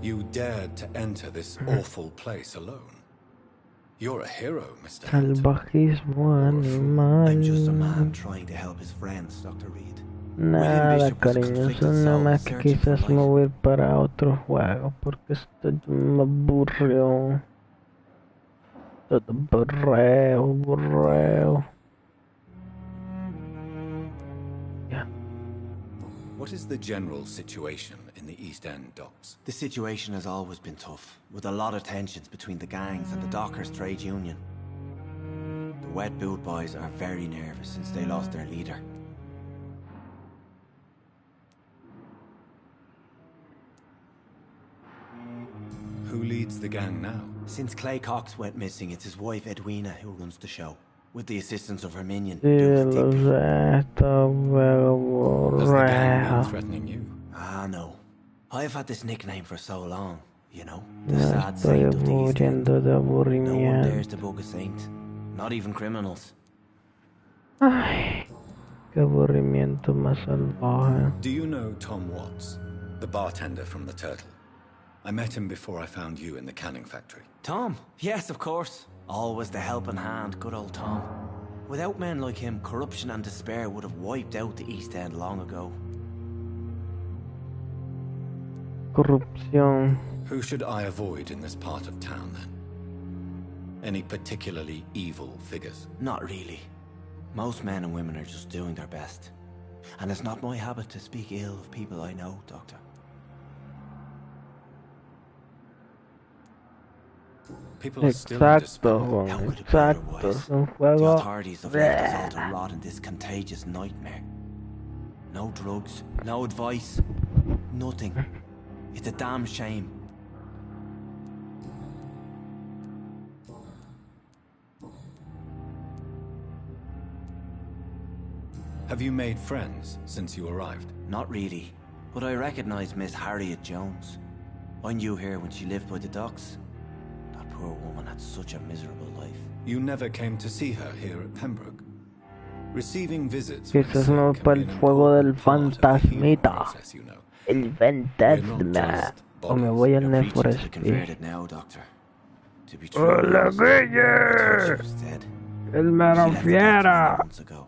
You dared to enter this awful place alone. You're a hero, Mr. Salvajismo animal. I'm just a man trying to help his friends, Dr. Reed. Nada, cariñoso, nada más que quizás me voy a ir para otro juego porque esto me aburrió. Todo aburreo. What is the general situation in the East End docks? The situation has always been tough, with a lot of tensions between the gangs and the Dockers trade union. The wet boot boys are very nervous since they lost their leader. Who leads the gang now? Since Clay Cox went missing, it's his wife Edwina who runs the show, with the assistance of her minion. Has the gang been threatening you? Ah, no. I've had this nickname for so long, you know. The sad saint of the East End. No one dares to bug a saint. Not even criminals. Ay, qué aburrimiento más salvaje. Do you know Tom Watts, the bartender from the Turtle? I met him before I found you in the canning factory. Tom? Yes, of course. Always the helping hand, good old Tom. Without men like him, corruption and despair would have wiped out the East End long ago. Corrupción. Who should I avoid in this part of town, then? Any particularly evil figures? Not really. Most men and women are just doing their best. And it's not my habit to speak ill of people I know, Doctor. People are still in despair. Exacto, es un juego. The authorities have left us all to rot in this contagious nightmare. No drugs, no advice, nothing. It's a damn shame. Have you made friends since you arrived? Not really, but I recognize Miss Harriet Jones. I knew her when she lived by the docks. That poor woman had such a miserable life. You never came to see her here at Pembroke? Receiving visits Quizás no para el fuego del fantasmita. El fantasma. O me voy al Need for preaching to the Speed. converted now, Doctor. To be true, ¡Hola, I thought she Guille! was dead. ¡El mero She left the doctor fiera! months ago.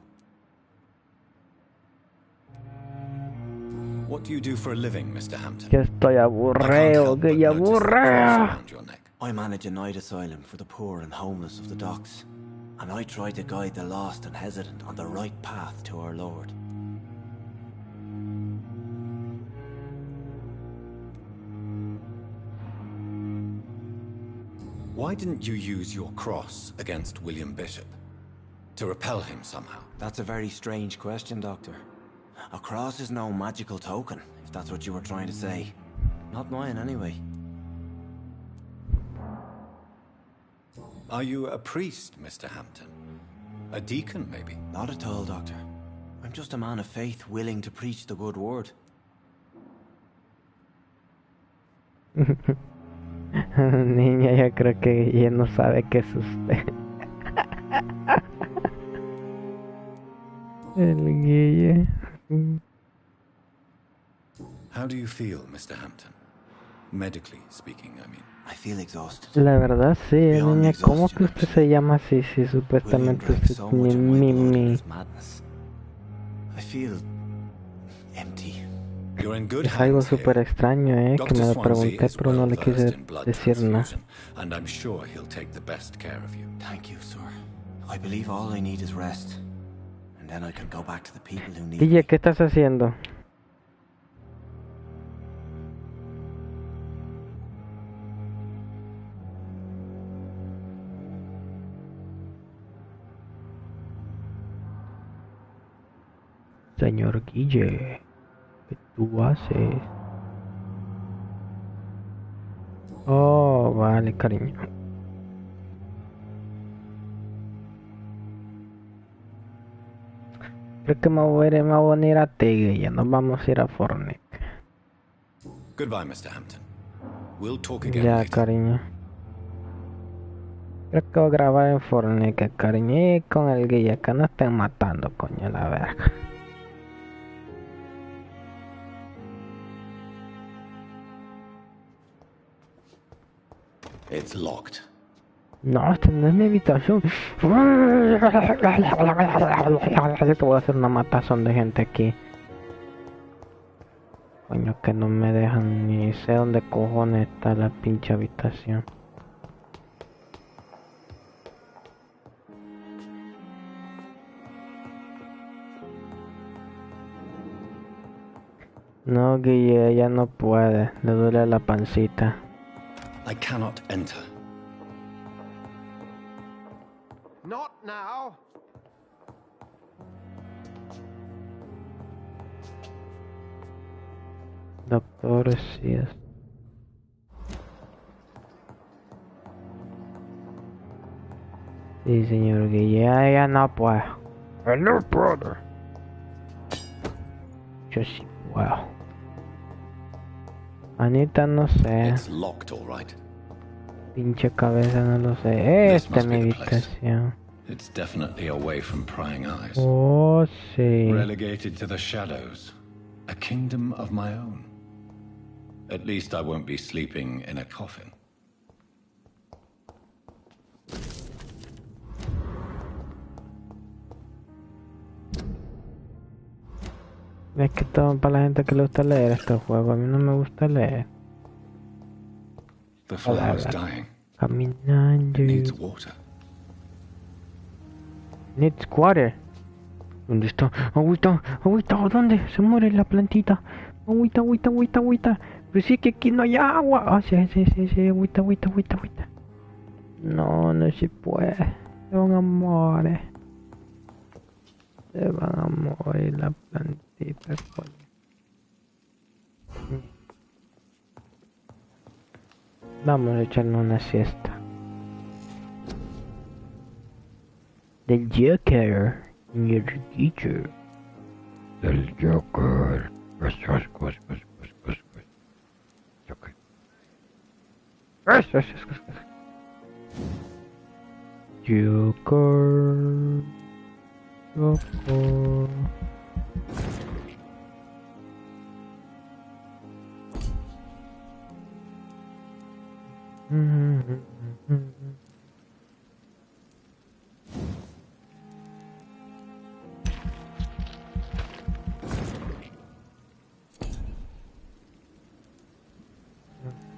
What do you do for a living, Mr. Hampton? Que estoy I can't aburrido, help but Guille, notice the cross aburrido. around your neck. I manage a night asylum for the poor and homeless of the docks, and I try to guide the lost and hesitant on the right path to our Lord. Why didn't you use your cross against William Bishop? To repel him somehow? That's a very strange question, Doctor. A cross is no magical token, if that's what you were trying to say. Not mine, anyway. Are you a priest, Mr. Hampton? A deacon, maybe? Not at all, Doctor. I'm just a man of faith willing to preach the good word. Niña, yo creo que Guille no sabe qué es usted. El Guille. How do you feel, Mr. Hampton? Medically speaking, I mean. I feel exhausted. La verdad sí, Beyond niña, ¿cómo que exhaustion, usted se llama así? Si supuestamente William drank usted so tiene much of my blood in Mimi. his madness. I feel empty. You're in good Es algo hands here. súper extraño, que Dr. me lo Swansea pregunté, is pero no well le versed quise in blood decir nada. transfusion, and I'm sure he'll take the best care of you. Thank you, sir. I believe all I need is rest. And then I can go back to the people who need Guille, me. ¿qué estás haciendo? Señor Guille, ¿qué tú haces? Oh, vale, cariño. Creo que me voy a venir a ti, Guille. Nos vamos a ir a Fornic. Goodbye, Mr. Hampton. We'll talk again Ya, later. cariño. Creo que voy a grabar en Fornic, cariño. Y con el Guille, que no estén matando, coño, la verga. It's locked. No, esta no es mi habitación. Te voy a hacer una matazón de gente aquí. Coño, que no me dejan ni sé dónde cojones está la pinche habitación. No, Guille, ella no puede. Le duele la pancita. I cannot enter. Not now. Doctor, sí es. Sí, señor Guille, ella no puede. No puede. Yo sí puedo. Anita, no sé. It's locked, all right. Pinche cabeza, no lo sé. This Esta es must mi be the place. habitación. It's definitely away from prying eyes. Oh, sí. Relegated to the shadows. A kingdom of my own. At least I won't be sleeping in a coffin. Es que todo para la gente que le gusta leer este juego. A mí no me gusta leer. The flower's dying. Caminando. It needs water. Needs water. ¿Dónde está? Agüita, agüita, ¿dónde? Se muere la plantita. Agüita, agüita, agüita, agüita. Pero sí que aquí no hay agua. Ah, sí, sí, sí, sí, agüita, agüita, agüita, agüita. No, no se puede. Se van a morir. Se van a morir la plantita, coño. Vamos a echarnos una siesta. Del Joker, señor Guille. Del Joker. Joker. Joker. Joker.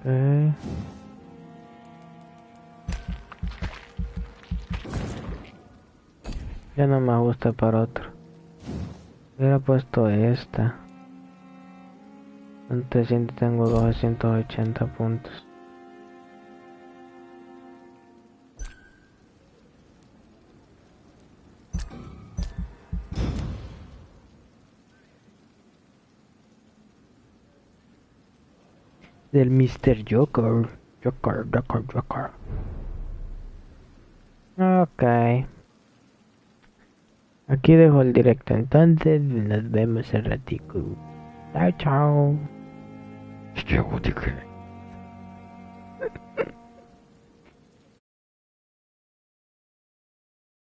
Okay. Ya no me gusta para otro. Hubiera puesto esta. Antes siempre tengo 280 puntos. Del Mr. Joker. Joker. Ok. Aquí dejo el directo, entonces nos vemos el ratico. Chao, chao.